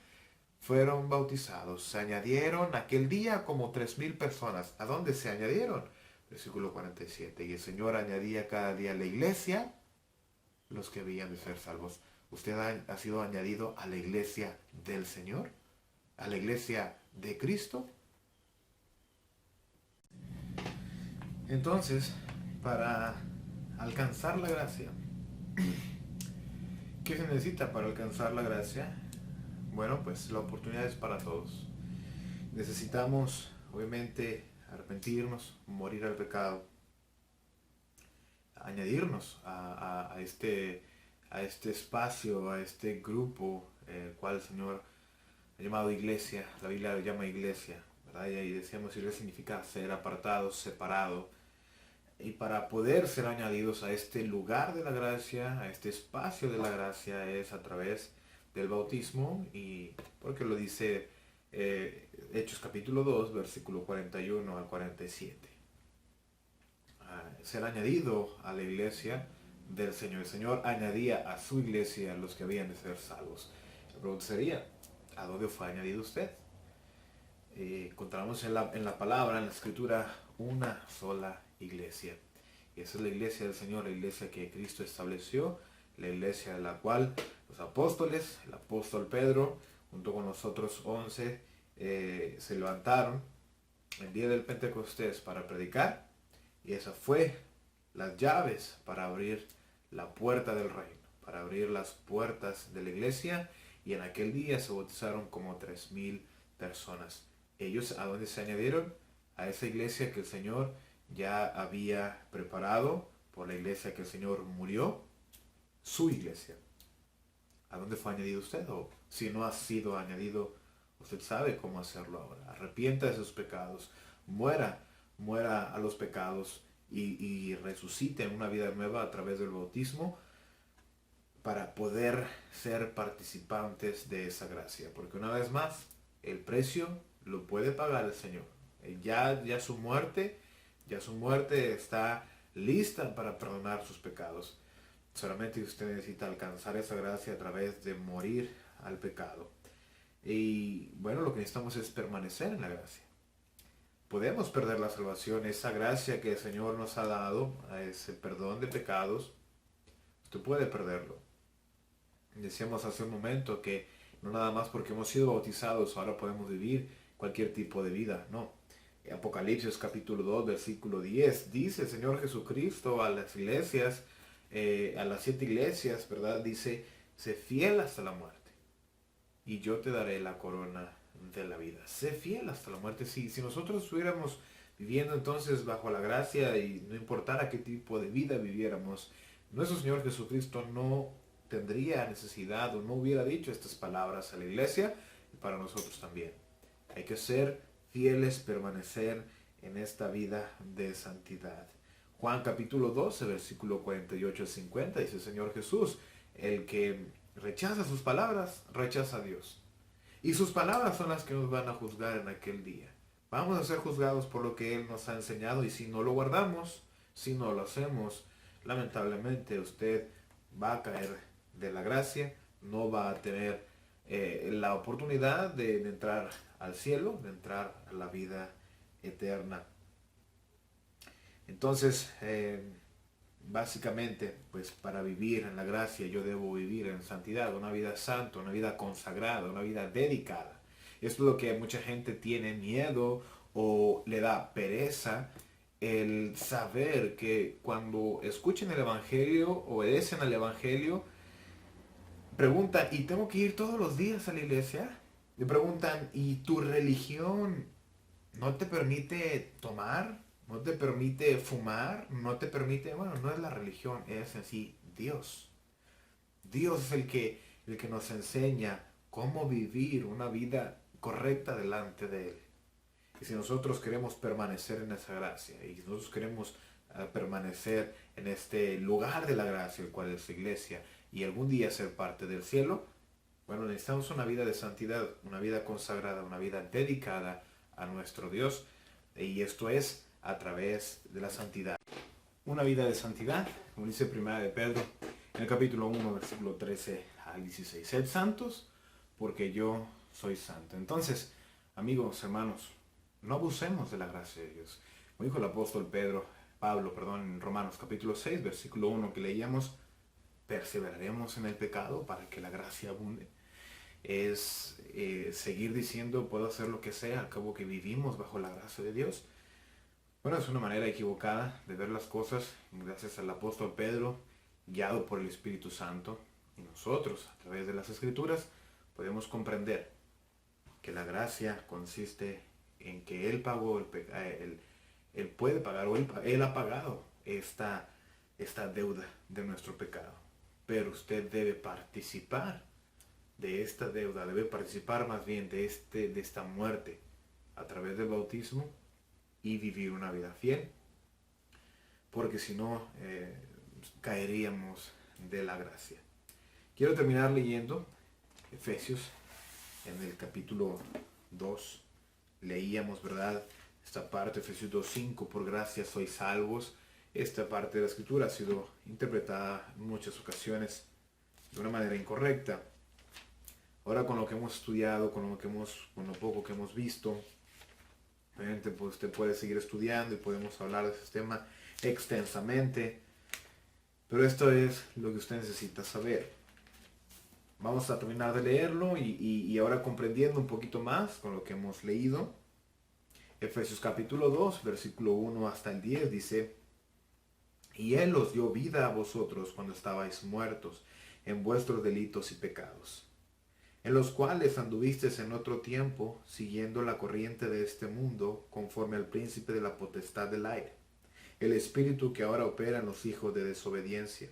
fueron bautizados. Se añadieron aquel día como 3,000 personas. ¿A dónde se añadieron? Versículo 47. Y el Señor añadía cada día a la iglesia los que habían de ser salvos. ¿Usted ha sido añadido a la iglesia del Señor? ¿A la iglesia de Cristo? Entonces, para alcanzar la gracia, ¿qué se necesita para alcanzar la gracia? Bueno, pues la oportunidad es para todos. Necesitamos, obviamente, arrepentirnos, morir al pecado, añadirnos a este espacio, a este grupo, el cual el Señor ha llamado iglesia. La Biblia lo llama iglesia, ¿verdad? Y decíamos, iglesia significa ser apartado, separado. Y para poder ser añadidos a este lugar de la gracia, a este espacio de la gracia, es a través del bautismo, y porque lo dice Hechos capítulo 2, versículo 41 al 47. Ser añadido a la iglesia del Señor. El Señor añadía a su iglesia a los que habían de ser salvos. La pregunta sería, ¿a dónde fue añadido usted? Encontramos en la palabra, en la escritura, una sola iglesia. Y esa es la iglesia del Señor, la iglesia que Cristo estableció, la iglesia de la cual los apóstoles, el apóstol Pedro, junto con los otros 11, se levantaron el día del Pentecostés para predicar. Y esa fue las llaves para abrir la puerta del reino, para abrir las puertas de la iglesia. Y en aquel día se bautizaron como 3,000 personas. Ellos, ¿a dónde se añadieron? A esa iglesia que el Señor ya había preparado, por la iglesia que el Señor murió, su iglesia. ¿A dónde fue añadido usted? O si no ha sido añadido, usted sabe cómo hacerlo ahora. Arrepienta de sus pecados, muera a los pecados y resucite en una vida nueva a través del bautismo, para poder ser participantes de esa gracia. Porque una vez más, el precio lo puede pagar el Señor. Ya su muerte está lista para perdonar sus pecados. Solamente usted necesita alcanzar esa gracia a través de morir al pecado. Y bueno, lo que necesitamos es permanecer en la gracia. Podemos perder la salvación, esa gracia que el Señor nos ha dado, a ese perdón de pecados. Usted puede perderlo. Decíamos hace un momento que no nada más porque hemos sido bautizados ahora podemos vivir cualquier tipo de vida, no. Apocalipsis capítulo 2, versículo 10, dice el Señor Jesucristo a las iglesias, a las 7 iglesias, ¿verdad? Dice, sé fiel hasta la muerte y yo te daré la corona de la vida. Sé fiel hasta la muerte. Si nosotros estuviéramos viviendo entonces bajo la gracia y no importara qué tipo de vida viviéramos, nuestro Señor Jesucristo no tendría necesidad o no hubiera dicho estas palabras a la iglesia, y para nosotros también. Hay que ser fieles, permanecer en esta vida de santidad. Juan capítulo 12, versículo 48 al 50, dice el Señor Jesús, el que rechaza sus palabras, rechaza a Dios. Y sus palabras son las que nos van a juzgar en aquel día. Vamos a ser juzgados por lo que Él nos ha enseñado, y si no lo guardamos, si no lo hacemos, lamentablemente usted va a caer de la gracia no va a tener la oportunidad de entrar al cielo, de entrar a la vida eterna. Entonces, básicamente, pues para vivir en la gracia yo debo vivir en santidad, una vida santa, una vida consagrada, una vida dedicada. Esto es lo que mucha gente tiene miedo o le da pereza, el saber que cuando escuchen el Evangelio, obedecen al Evangelio, preguntan, ¿y tengo que ir todos los días a la iglesia? Le preguntan, ¿y tu religión no te permite tomar? ¿No te permite fumar? ¿No te permite? Bueno, no es la religión, es en sí Dios. Dios es el que nos enseña cómo vivir una vida correcta delante de Él. Y si nosotros queremos permanecer en esa gracia, y si nosotros queremos permanecer en este lugar de la gracia, el cual es la iglesia, y algún día ser parte del cielo, bueno, necesitamos una vida de santidad, una vida consagrada, una vida dedicada a nuestro Dios, y esto es a través de la santidad. Una vida de santidad, como dice Primera de Pedro, en el capítulo 1, versículo 13 al 16. Sed santos, porque yo soy santo. Entonces, amigos, hermanos, no abusemos de la gracia de Dios. Como dijo el apóstol Pablo, en Romanos capítulo 6, versículo 1 que leíamos, perseveraremos en el pecado para que la gracia abunde. Es seguir diciendo, puedo hacer lo que sea, al cabo que vivimos bajo la gracia de Dios. Bueno, es una manera equivocada de ver las cosas. Gracias al apóstol Pedro, guiado por el Espíritu Santo, y nosotros, a través de las Escrituras, podemos comprender que la gracia consiste en que Él pagó Él puede pagar, o Él ha pagado esta deuda de nuestro pecado. Pero usted debe participar de esta deuda, debe participar más bien de esta muerte a través del bautismo y vivir una vida fiel, porque si no caeríamos de la gracia. Quiero terminar leyendo Efesios en el capítulo 2. Leíamos, ¿verdad? Esta parte, Efesios 2:5, por gracia sois salvos. Esta parte de la escritura ha sido interpretada en muchas ocasiones de una manera incorrecta. Ahora, con lo que hemos estudiado, con lo poco que hemos visto, obviamente pues usted puede seguir estudiando y podemos hablar de este tema extensamente, pero esto es lo que usted necesita saber. Vamos a terminar de leerlo y ahora comprendiendo un poquito más con lo que hemos leído. Efesios capítulo 2, versículo 1 hasta el 10 dice: y Él os dio vida a vosotros cuando estabais muertos en vuestros delitos y pecados, en los cuales anduvisteis en otro tiempo, siguiendo la corriente de este mundo, conforme al príncipe de la potestad del aire, el espíritu que ahora opera en los hijos de desobediencia,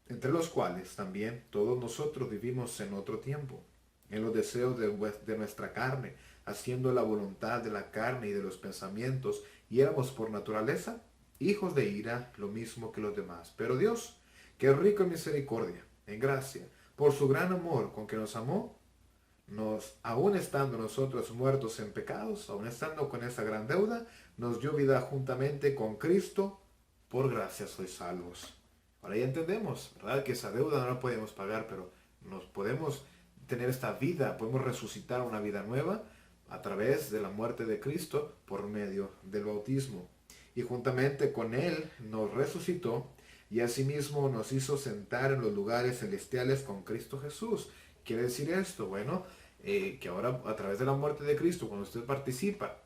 entre los cuales también todos nosotros vivimos en otro tiempo, en los deseos de nuestra carne, haciendo la voluntad de la carne y de los pensamientos, y éramos por naturaleza hijos de ira, lo mismo que los demás. Pero Dios, que es rico en misericordia, en gracia, por su gran amor con que nos amó, aun estando nosotros muertos en pecados, aun estando con esa gran deuda, nos dio vida juntamente con Cristo, por gracia sois salvos. Ahora ya entendemos, ¿verdad? Que esa deuda no la podemos pagar, pero nos podemos tener esta vida, podemos resucitar una vida nueva a través de la muerte de Cristo por medio del bautismo. Y juntamente con Él nos resucitó y asimismo nos hizo sentar en los lugares celestiales con Cristo Jesús. ¿Quiere decir esto? Bueno, que ahora a través de la muerte de Cristo, cuando usted participa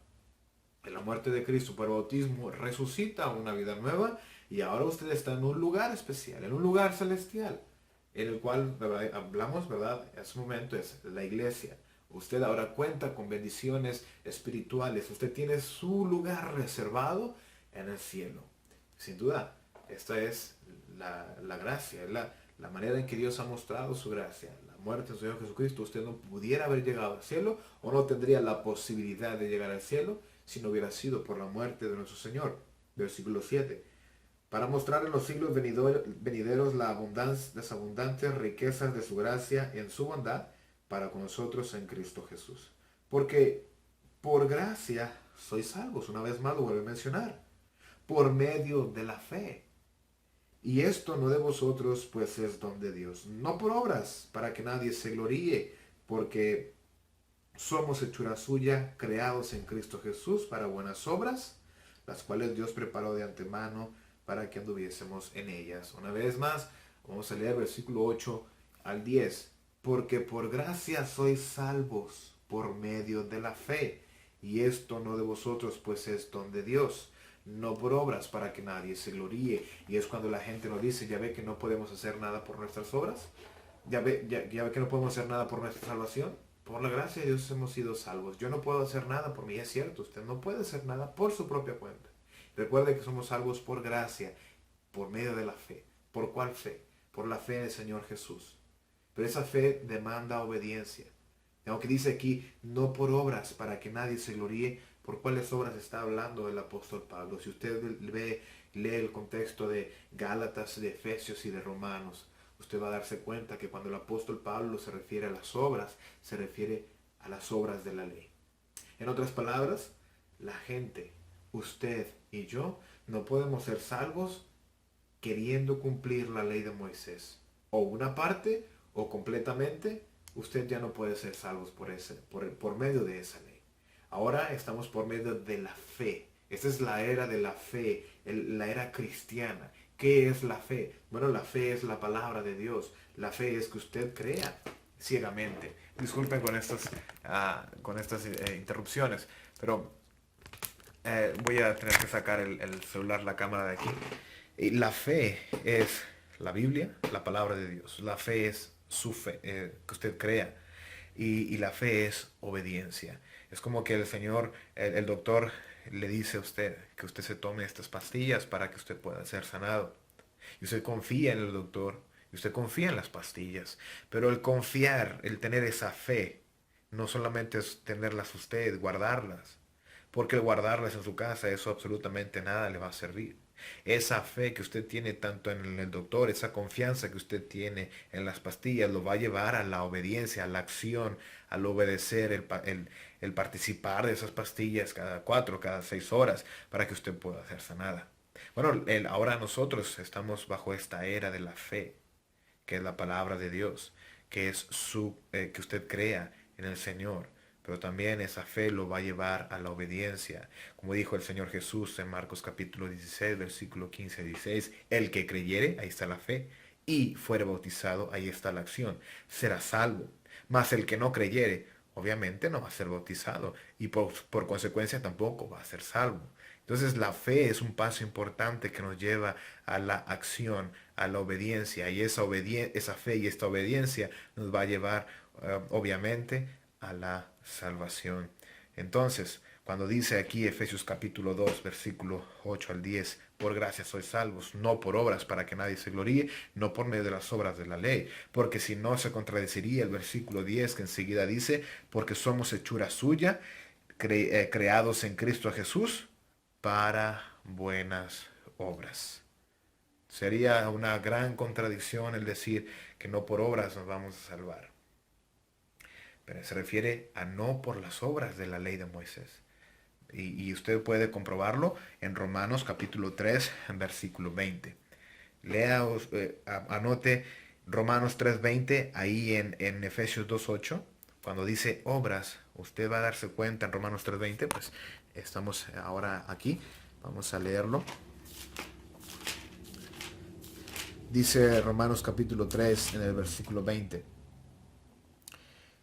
en la muerte de Cristo por bautismo, resucita una vida nueva y ahora usted está en un lugar especial, en un lugar celestial, en el cual hablamos, ¿verdad? Hace un momento es la iglesia. Usted ahora cuenta con bendiciones espirituales. Usted tiene su lugar reservado en el cielo. Sin duda, esta es la gracia, es la manera en que Dios ha mostrado su gracia. La muerte del Señor Jesucristo, usted no pudiera haber llegado al cielo o no tendría la posibilidad de llegar al cielo si no hubiera sido por la muerte de nuestro Señor. Versículo 7. Para mostrar en los siglos venideros las abundantes riquezas de su gracia en su bondad para con nosotros en Cristo Jesús. Porque por gracia sois salvos, una vez más lo vuelvo a mencionar, por medio de la fe. Y esto no de vosotros, pues es don de Dios, no por obras, para que nadie se gloríe, porque somos hechura suya, creados en Cristo Jesús para buenas obras, las cuales Dios preparó de antemano para que anduviésemos en ellas. Una vez más, vamos a leer versículo 8 al 10. Porque por gracia sois salvos por medio de la fe, y esto no de vosotros, pues es don de Dios, no por obras, para que nadie se gloríe. Y es cuando la gente nos dice, ya ve que no podemos hacer nada por nuestras obras, ya ve que no podemos hacer nada por nuestra salvación. Por la gracia de Dios hemos sido salvos. Yo no puedo hacer nada por mí, es cierto, usted no puede hacer nada por su propia cuenta. Recuerde que somos salvos por gracia, por medio de la fe. ¿Por cuál fe? Por la fe en el Señor Jesús. Pero esa fe demanda obediencia. Aunque dice aquí, no por obras, para que nadie se gloríe, ¿por cuáles obras está hablando el apóstol Pablo? Si usted lee el contexto de Gálatas, de Efesios y de Romanos, usted va a darse cuenta que cuando el apóstol Pablo se refiere a las obras, se refiere a las obras de la ley. En otras palabras, la gente, usted y yo, no podemos ser salvos queriendo cumplir la ley de Moisés. O una parte, o completamente, usted ya no puede ser salvos por medio de esa ley. Ahora estamos por medio de la fe. Esta es la era de la fe, la era cristiana. ¿Qué es la fe? Bueno, la fe es la palabra de Dios. La fe es que usted crea ciegamente. Disculpen con estas interrupciones, pero voy a tener que sacar el celular, la cámara de aquí. Y la fe es la Biblia, la palabra de Dios. La fe es su fe, que usted crea. Y la fe es obediencia. Es como que el Señor, el doctor le dice a usted que usted se tome estas pastillas para que usted pueda ser sanado. Y usted confía en el doctor, y usted confía en las pastillas. Pero el confiar, el tener esa fe, no solamente es tenerlas usted, guardarlas. Porque el guardarlas en su casa, eso absolutamente nada le va a servir. Esa fe que usted tiene tanto en el doctor, esa confianza que usted tiene en las pastillas, lo va a llevar a la obediencia, a la acción, al obedecer, el participar de esas pastillas cada 4, cada 6 horas para que usted pueda ser sanada. Bueno, ahora nosotros estamos bajo esta era de la fe, que es la palabra de Dios, que es que usted crea en el Señor. Pero también esa fe lo va a llevar a la obediencia. Como dijo el Señor Jesús en Marcos capítulo 16, versículo 15 y 16, el que creyere, ahí está la fe, y fuere bautizado, ahí está la acción, será salvo. Mas el que no creyere, obviamente no va a ser bautizado y por consecuencia tampoco va a ser salvo. Entonces la fe es un paso importante que nos lleva a la acción, a la obediencia, y esa fe y esta obediencia nos va a llevar obviamente a la salvación. Entonces, cuando dice aquí Efesios capítulo 2, versículo 8 al 10, por gracia sois salvos, no por obras para que nadie se gloríe, no por medio de las obras de la ley, porque si no se contradeciría el versículo 10 que enseguida dice, porque somos hechura suya, creados en Cristo Jesús para buenas obras. Sería una gran contradicción el decir que no por obras nos vamos a salvar. Pero se refiere a no por las obras de la ley de Moisés. Y usted puede comprobarlo en Romanos capítulo 3, en versículo 20. Lea, anote Romanos 3:20 ahí en Efesios 2:8. Cuando dice obras, usted va a darse cuenta en Romanos 3:20, pues estamos ahora aquí. Vamos a leerlo. Dice Romanos capítulo 3 en el versículo 20.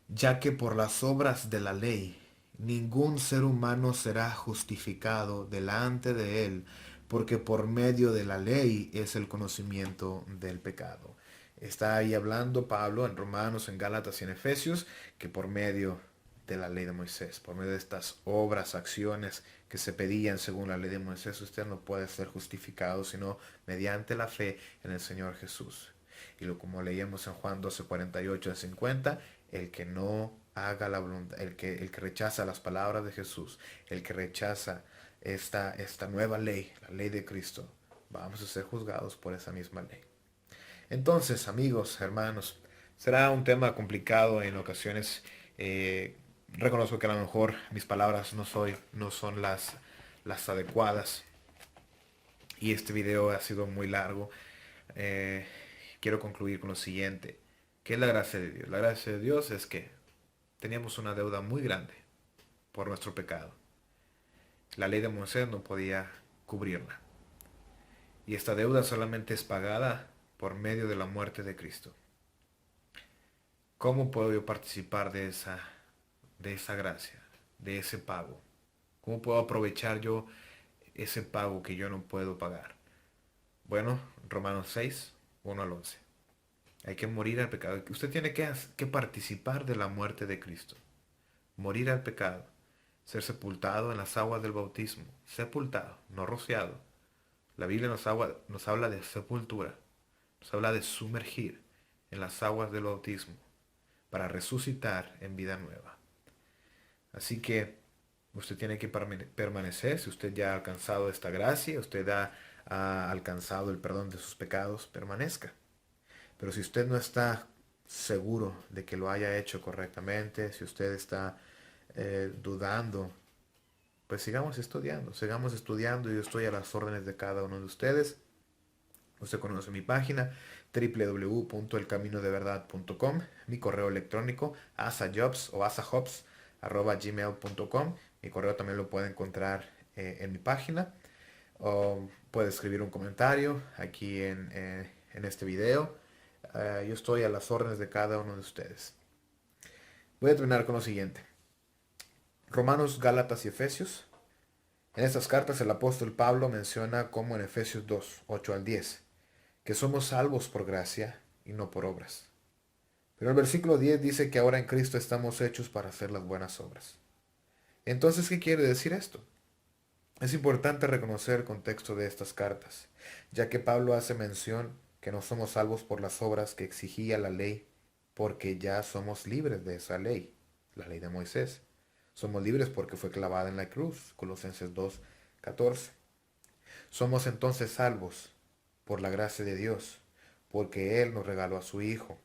Ya que por las obras de la ley ningún ser humano será justificado delante de él, porque por medio de la ley es el conocimiento del pecado. Está ahí hablando Pablo en Romanos, en Gálatas y en Efesios, que por medio de la ley de Moisés, por medio de estas obras, acciones que se pedían según la ley de Moisés, usted no puede ser justificado sino mediante la fe en el Señor Jesús. Y como leíamos en Juan 12, 48 al 50, el que no haga la voluntad, el que rechaza las palabras de Jesús, el que rechaza esta nueva ley, la ley de Cristo, vamos a ser juzgados por esa misma ley. Entonces, amigos, hermanos, será un tema complicado en ocasiones. Reconozco que a lo mejor mis palabras no son las adecuadas y este video ha sido muy largo, quiero concluir con lo siguiente. ¿Qué es la gracia de Dios? La gracia de Dios es que teníamos una deuda muy grande por nuestro pecado. La ley de Moisés no podía cubrirla. Y esta deuda solamente es pagada por medio de la muerte de Cristo. ¿Cómo puedo yo participar de esa gracia, de ese pago? ¿Cómo puedo aprovechar yo ese pago que yo no puedo pagar? Bueno, Romanos 6, 1 al 11. Hay que morir al pecado. Usted tiene que participar de la muerte de Cristo. Morir al pecado. Ser sepultado en las aguas del bautismo. Sepultado, no rociado. La Biblia nos habla de sepultura. Nos habla de sumergir en las aguas del bautismo para resucitar en vida nueva. Así que usted tiene que permanecer. Si usted ya ha alcanzado esta gracia, usted ha alcanzado el perdón de sus pecados, permanezca. Pero si usted no está seguro de que lo haya hecho correctamente, si usted está dudando, pues sigamos estudiando y yo estoy a las órdenes de cada uno de ustedes. Usted conoce mi página www.elcaminodeverdad.com, mi correo electrónico asajobs@gmail.com. Mi correo también lo puede encontrar en mi página. O puede escribir un comentario aquí en este video. Yo estoy a las órdenes de cada uno de ustedes. Voy a terminar con lo siguiente. Romanos, Gálatas y Efesios. En estas cartas el apóstol Pablo menciona como en Efesios 2, 8 al 10, que somos salvos por gracia y no por obras. Pero el versículo 10 dice que ahora en Cristo estamos hechos para hacer las buenas obras. Entonces, ¿qué quiere decir esto? Es importante reconocer el contexto de estas cartas, ya que Pablo hace mención que no somos salvos por las obras que exigía la ley, porque ya somos libres de esa ley, la ley de Moisés. Somos libres porque fue clavada en la cruz, Colosenses 2, 14. Somos entonces salvos por la gracia de Dios, porque Él nos regaló a su Hijo.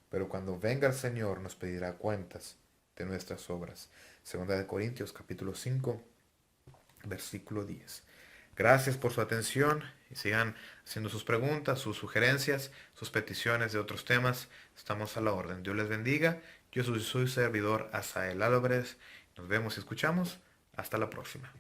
Pero cuando venga el Señor nos pedirá cuentas de nuestras obras. Segunda de Corintios capítulo 5, versículo 10. Gracias por su atención y sigan haciendo sus preguntas, sus sugerencias, sus peticiones de otros temas. Estamos a la orden. Dios les bendiga. Yo soy su servidor Asael Álvarez. Nos vemos y escuchamos. Hasta la próxima.